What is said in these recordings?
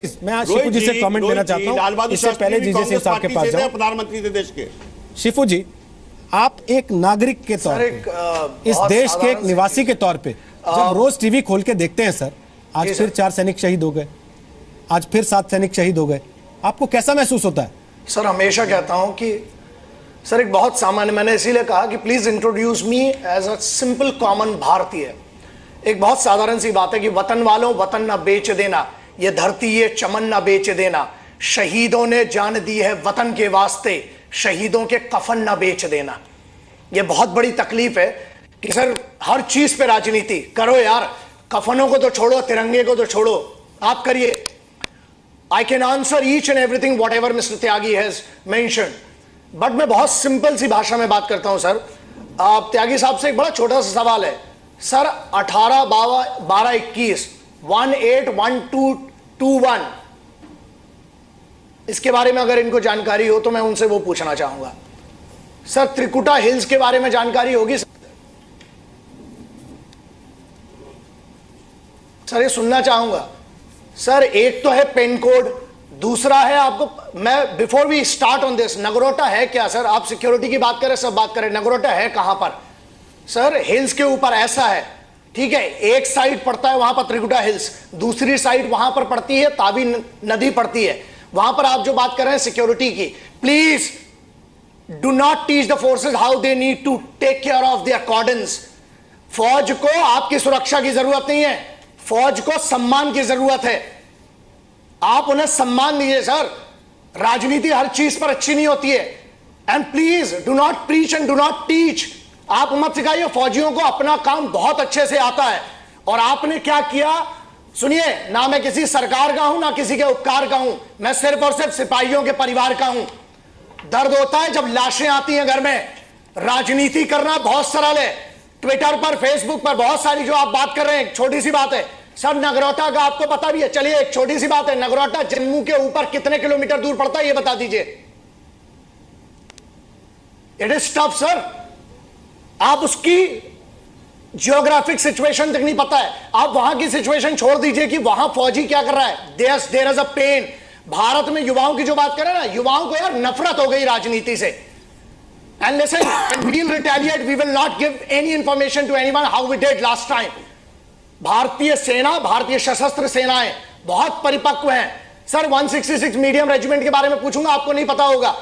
मैं आज शिफू जी से कमेंट लेना चाहता हूं, इससे पहले जीजे सिंह साहब के पास जाऊं। प्रधानमंत्री थे देश के। शिफू जी, आप एक नागरिक के तौर पे, इस देश के एक निवासी के तौर पे जब रोज टीवी खोल के देखते हैं सर, आज फिर 4 सैनिक शहीद हो गए, आज फिर 7 सैनिक शहीद हो गए, आपको कैसा महसूस होता है? सर हमेशा कहता हूं कि सर एक बहुत सामान्य, मैंने इसीलिए कहा कि please introduce me as a simple common भारतीय। एक बहुत साधारण सी बात है कि वतन वालों वतन ना बेच देना, ये धरती ये चमन ना बेच देना, शहीदों ने जान दी है वतन के वास्ते, शहीदों के कफन ना बेच देना। ये बहुत बड़ी तकलीफ है कि सर हर चीज पे राजनीति करो यार, कफनों को तो छोड़ो, तिरंगे को तो छोड़ो, आप करिए। I can answer each and everything what ever mister Tyagi has mentioned, but मैं बहुत सिंपल सी भाषा में बात करता हूं सर। त्यागी साहब से एक बड़ा छोटा सा सवाल है सर, 18 12 21 181221 इसके बारे में अगर इनको जानकारी हो तो मैं उनसे वो पूछना चाहूंगा। सर त्रिकुटा हिल्स के बारे में जानकारी होगी सर, ये सुनना चाहूंगा सर। एक तो है पिन कोड, दूसरा है आपको, मैं before we start on this, Nagrota है क्या सर? आप सिक्योरिटी की बात करें, सब बात करें, नगरोटा है कहां पर सर? हिल्स के ऊपर ऐसा है, ठीक है, एक साइड पड़ता है वहां पर त्रिकुटा हिल्स, दूसरी साइड वहां पर पड़ती है तावी नदी पड़ती है, वहां पर आप जो बात कर रहे हैं सिक्योरिटी की, please do not teach the forces how they need to take care of the accordance. फौज को आपकी सुरक्षा की जरूरत नहीं है, फौज को सम्मान की जरूरत है, आप उन्हें सम्मान दीजिए सर। राजनीति हर चीज पर अच्छी नहीं होती है, and please do not preach and do not teach. आप मत सिखाइए, फौजियों को अपना काम बहुत अच्छे से आता है। और आपने क्या किया सुनिए, ना मैं किसी सरकार का हूं ना किसी के उपकार का हूं, मैं सिर्फ और सिर्फ सिपाहियों के परिवार का हूं। दर्द होता है जब लाशें आती हैं घर में। राजनीति करना बहुत सरल है, ट्विटर पर फेसबुक पर बहुत सारी जो आप बात कर रहे हैं, एक छोटी सी बात है सर, नगरोटा का आपको पता भी है, चलिए एक छोटी सी बात है, नगरोटा जम्मू के ऊपर कितने किलोमीटर दूर पड़ता है ये बता दीजिए। इट इज टफ सर, आप उसकी जियोग्राफिक सिचुएशन तक नहीं पता है, आप वहां की सिचुएशन छोड़ दीजिए कि वहां फौजी क्या कर रहा है। There is a pen. Bharat में युवाओं की जो बात करें ना, युवाओं को यार नफरत हो गई राजनीति से। And listen, when we will retaliate we will not give any information to anyone how we did last time. भारतीय सेना, भारतीय सशस्त्र सेनाएं बहुत परिपक्व हैं सर। 166 मीडियम रेजिमेंट के बारे में पूछूंगा, आपको नहीं पता होगा।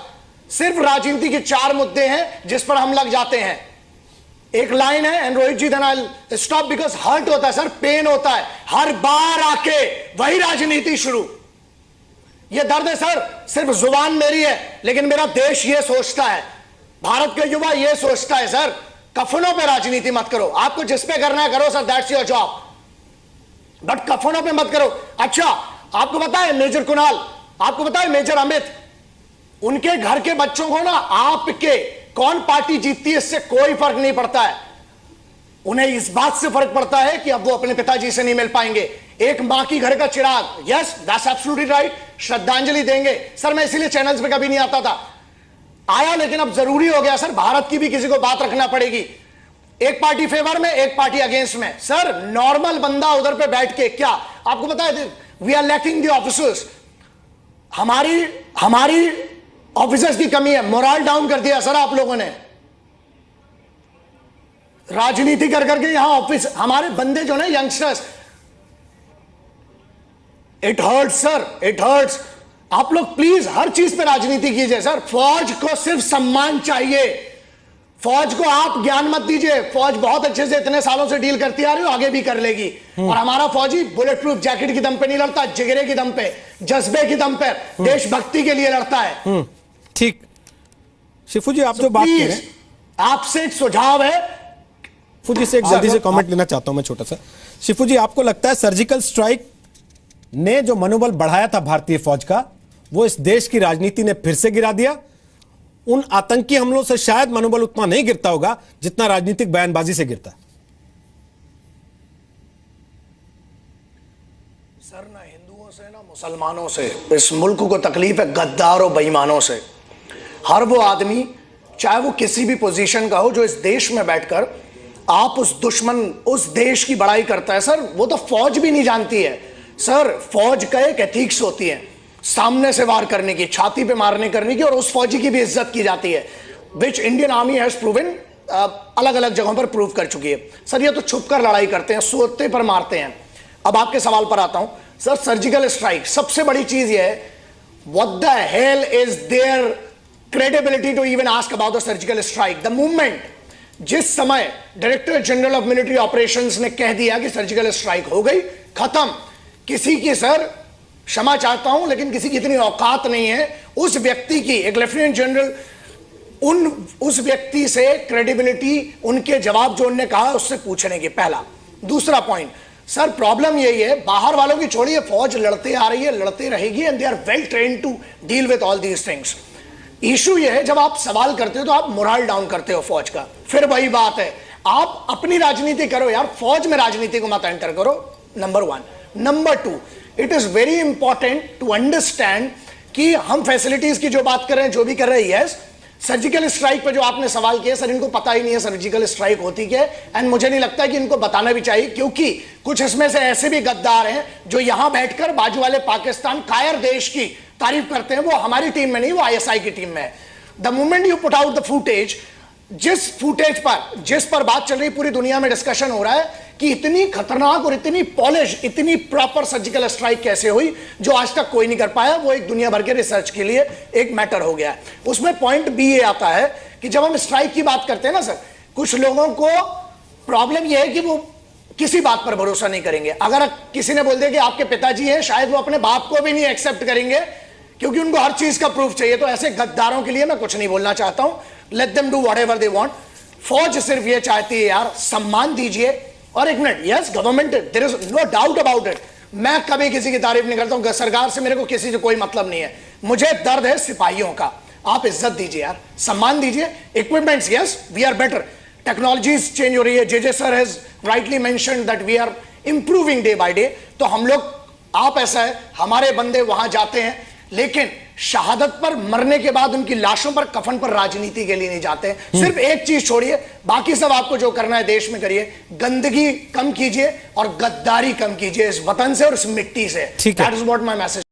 सिर्फ राजनीति के 4 मुद्दे हैं जिस पर हम लग जाते हैं। एक लाइन है, and Rohit ji then I will stop because hurt होता है सर, पेन होता है, हर बार आके वही राजनीति शुरू। ये दर्द है सर, सिर्फ जुबान मेरी है लेकिन मेरा देश ये सोचता है, भारत के युवा ये सोचता है सर, कफनों पे राजनीति मत करो, आपको जिस पे करना है करो sir, that's your job, but कफनों पे मत करो। अच्छा आपको पता है मेजर कुणाल, आपको पता है मेजर अमित, उनके घर के बच्चों को ना आपके कौन पार्टी जीतती है इससे कोई फर्क नहीं पड़ता है, उन्हें इस बात से फर्क पड़ता है कि अब वो अपने पिताजी से नहीं मिल पाएंगे। एक मां की घर का चिराग, यस दैट्स एब्सोल्युटली राइट, श्रद्धांजलि देंगे सर। मैं इसीलिए चैनल्स पे कभी नहीं आता था, आया लेकिन अब जरूरी हो गया सर, भारत की भी किसी को बात रखना पड़ेगी। एक पार्टी फेवर में, एक पार्टी अगेंस्ट में सर। नॉर्मल बंदा उधर पे बैठ के क्या, आपको पता है we are lacking the officers, हमारी ऑफिसर्स की कमी है, मोरल डाउन कर दिया सर आप लोगों ने, राजनीति कर करके यहां ऑफिस, हमारे बंदे जो ना youngsters, it hurts sir, it hurts. आप लोग प्लीज हर चीज पे राजनीति कीजिए सर। फौज को सिर्फ सम्मान चाहिए, फौज को आप ज्ञान मत दीजिए, फौज बहुत अच्छे से इतने सालों से डील करती आ रही हो, आगे भी कर लेगी। और हमारा फौजी बुलेट प्रूफ जैकेट की दम पे नहीं लड़ता, जिगरे की दम पे, जज्बे की दम पे, देशभक्ति के लिए लड़ता है। ठीक, शिफू जी आप जो बात कर रहे हैं, आपसे एक सुझाव है, शिफू जी से एक जल्दी से कमेंट लेना चाहता हूं मैं छोटा सा। शिफू जी आपको लगता है सर्जिकल स्ट्राइक ने जो मनोबल बढ़ाया था भारतीय फौज का, वो इस देश की राजनीति ने फिर से गिरा दिया? उन आतंकी हमलों से शायद मनोबल उतना नहीं गिरता होगा जितना राजनीतिक बयानबाजी से गिरता है। सर ना हिंदुओं से ना मुसलमानों से इस मुल्क को तकलीफ है, गद्दार और बेईमानों से। हर वो आदमी चाहे वो किसी भी पोजीशन का हो जो इस देश में बैठकर आप उस दुश्मन, उस देश की बड़ाई करता है सर, वो तो फौज भी नहीं जानती है सर फौज का एक एथिक्स होती है, सामने से वार करने की, छाती पे मारने करने की, और उस फौजी की भी इज्जत की जाती है, which Indian army has proven, अलग अलग जगहों पर प्रूव कर चुकी है। सर ये तो छुपकर लड़ाई करते हैं, सोते पर मारते हैं। अब आपके सवाल पर आता हूं सर, सर्जिकल स्ट्राइक, सबसे बड़ी चीज ये है, what the hell is there credibility to even ask about the surgical strike? The movement, जिस समय director general of military operations ने कह दिया कि सर्जिकल स्ट्राइक हो गई, खत्म, किसी की सर क्षमा चाहता हूं लेकिन किसी की इतनी औकात नहीं है उस व्यक्ति की, एक लेफ्टिनेंट जनरल, उस व्यक्ति से क्रेडिबिलिटी, उनके जवाब जो उन्होंने कहा उससे पूछने की। पहला। दूसरा पॉइंट सर, प्रॉब्लम यही है, बाहर वालों की छोड़िए, फौज लड़ते आ रही है, लड़ते रहेगी, and they are well train to deal with all these things. Issue यह है, जब आप सवाल करते हो तो आप मोरल डाउन करते हो फौज का। फिर वही बात है, आप अपनी राजनीति करो यार, फौज में राजनीति को मत एंटर करो, number 1। Number 2, it is very important to understand कि हम फैसिलिटीज की जो बात कर रहे हैं, जो भी कर रहे हैं, यस, सर्जिकल स्ट्राइक पे जो आपने सवाल किया, सर इनको पता ही नहीं है सर्जिकल स्ट्राइक होती क्या है, एंड मुझे नहीं लगता कि इनको बताना भी चाहिए, क्योंकि कुछ इसमें से ऐसे भी गद्दार हैं जो यहां बैठकर बाजू वाले पाकिस्तान कायर देश की तारीफ करते हैं। वो हमारी टीम में नहीं, वो आईएसआई की टीम में है। The moment you put out the footage, जिस फुटेज पर, जिस पर बात चल रही, पूरी दुनिया में डिस्कशन हो रहा है कि इतनी खतरनाक और इतनी पॉलिश, इतनी प्रॉपर सर्जिकल स्ट्राइक कैसे हुई, जो आज तक कोई नहीं कर पाया, वो एक दुनिया भर के रिसर्च के लिए एक मैटर हो गया है। उसमें पॉइंट बी ये आता है कि जब हम स्ट्राइक की बात करते हैं ना सर, कुछ लोगों को प्रॉब्लम यह है कि वो किसी बात पर भरोसा नहीं करेंगे। अगर किसी ने बोल दिया कि आपके पिताजी हैं, शायद वो अपने बाप को भी नहीं एक्सेप्ट करेंगे, क्योंकि उनको हर चीज का प्रूफ चाहिए। तो ऐसे गद्दारों के लिए मैं कुछ नहीं बोलना चाहता हूं, let them do whatever they want. फौज सिर्फ ये चाहती है यार, सम्मान दीजिए। और एक minute, yes government, there is no doubt about it, मैं कभी किसी की तारीफ नहीं करता हूं, सरकार से मेरे को किसी से कोई मतलब नहीं है, मुझे दर्द है सिपाहियों का। आप इज्जत दीजिए यार, सम्मान दीजिए। Equipments, yes we are better, technologies change हो रही है, J sir has rightly mentioned that we are improving day by day. तो हम लोग, आप ऐसा है, हमारे बंदे वहां जाते हैं, लेकिन शहादत पर मरने के बाद उनकी लाशों पर, कफन पर राजनीति के लिए नहीं जाते। सिर्फ एक चीज छोड़िए, बाकी सब आपको जो करना है देश में करिए, गंदगी कम कीजिए और गद्दारी कम कीजिए इस वतन से और इस मिट्टी से। That is what my message.